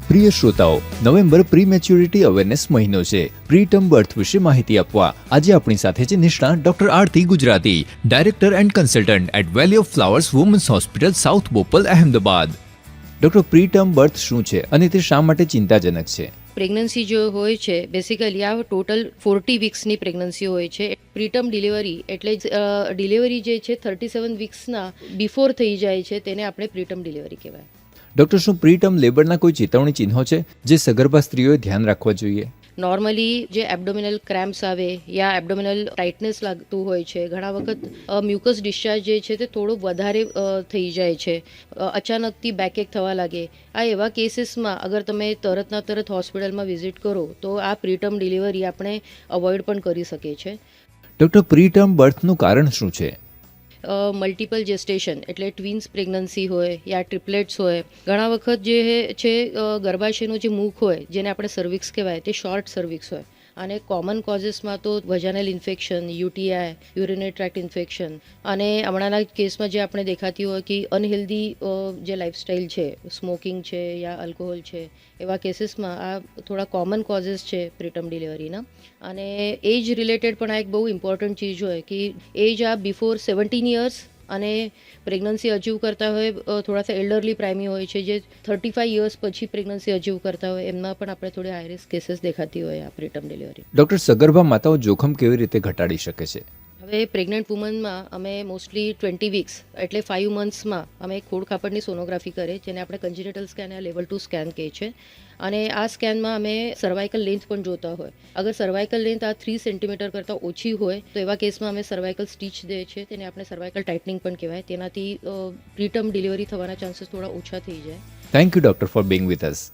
પ્રિય શ્રોતાઓ, November પ્રીમેચ્યોરિટી awareness મહિનો છે. પ્રીટર્મ બર્થ વિશે માહિતી આપવા આજે આપણી સાથે છે નિષ્ણાત doctor Aarti Gujarati, director and consultant at Valley of Flowers women's hospital, south Bopal, Ahmedabad. Doctor, preterm birth શું છે અને તે શા માટે ચિંતાજનક છે? પ્રેગ્નન્સી જો હોય છે બેસિકલી આ ટોટલ 40 વીક્સની પ્રેગ્નન્સી હોય છે. પ્રીટર્મ ડિલિવરી એટલે ડિલિવરી જે છે 37 વીક્સના બિફોર થઈ જાય છે તેને આપણે પ્રીટર્મ ડિલિવરી કહેવાય. ડોક્ટર, શું પ્રીટર્મ લેબરના કોઈ ચેતવણી ચિહ્નો છે જે સગર્ભા સ્ત્રીઓએ ધ્યાન રાખવા જોઈએ? નોર્મલી જે એબ્ડોમિનલ ક્રેમ્પ્સ આવે યા એબ્ડોમિનલ ટાઇટનેસ લાગતું હોય છે, ઘણા વખત મ્યુકસ ડિસ્ચાર્જ જે છે તે થોડો વધારે થઈ જાય છે, અચાનકથી બેકએક થવા લાગે. આ એવા કેસીસમાં અગર તમે તરતના તરત હોસ્પિટલમાં વિઝિટ કરો તો આ પ્રીટર્મ ડિલિવરી આપણે અવોઇડ પણ કરી શકીએ છીએ. ડોક્ટર, પ્રીટર્મ બર્થનું કારણ શું છે? મલ્ટિપલ જેસ્ટેશન એટલે ટ્વિન્સ પ્રેગ્નન્સી હોય યા ટ્રિપલેટ્સ હોય. ઘણા વખત જે છે ગર્ભાશયનો જે મુખ હોય જેને આપણે સર્વિક્સ કહેવાય તે શોર્ટ સર્વિક્સ હોય અને કોમન કોઝિસમાં તો vaginal infection, UTI, urinary tract infection અને હમણાંના કેસમાં જે આપણે દેખાતી હોય કે અનહેલ્ધી જે લાઇફસ્ટાઇલ છે, સ્મોકિંગ છે યા આલ્કોહોલ છે, એવા કેસીસમાં આ થોડા કોમન કોઝિસ છે પ્રીટર્મ ડિલિવરીના. અને એજ રિલેટેડ પણ આ એક બહુ ઇમ્પોર્ટન્ટ ચીજ હોય કે એજ આ બિફોર 17 યર્સ અને પ્રેગ્નન્સી અચીવ કરતા હોય થોડા એલ્ડરલી પ્રાઇમી હોય છે જે 35 યર્સ પછી પ્રેગ્નન્સી અચીવ કરતા હોય એમના પણ આપણે થોડી હાઈ રિસ્ક કેસીસ દેખાતી હોય આ પ્રીટર્મ ડિલિવરી. ડોક્ટર, સગર્ભા માતાઓ જોખમ કેવી રીતે ઘટાડી શકે છે? હવે પ્રેગ્નન્ટ વુમનમાં અમે મોસ્ટલી 20 વીક્સ એટલે 5 મંથ્સમાં અમે ખોડખાપડની સોનોગ્રાફી કરીએ જેને આપણે કન્જિનેટલ સ્કેન યા લેવલ 2 સ્કેન કહે છે. અને આ સ્કેનમાં અમે સર્વાઇકલ લેન્થ પણ જોતા હોય. અગર સર્વાઇકલ લેન્થ આ 3 સેન્ટીમીટર કરતાં ઓછી હોય તો એવા કેસમાં અમે સર્વાઇકલ સ્ટીચ દે છે, તેને આપણે સર્વાઇકલ ટાઇટનિંગ પણ કહેવાય. તેનાથી પ્રીટર્મ ડિલિવરી થવાના ચાન્સીસ થોડા ઓછા થઈ જાય. Thank you doctor four being with us.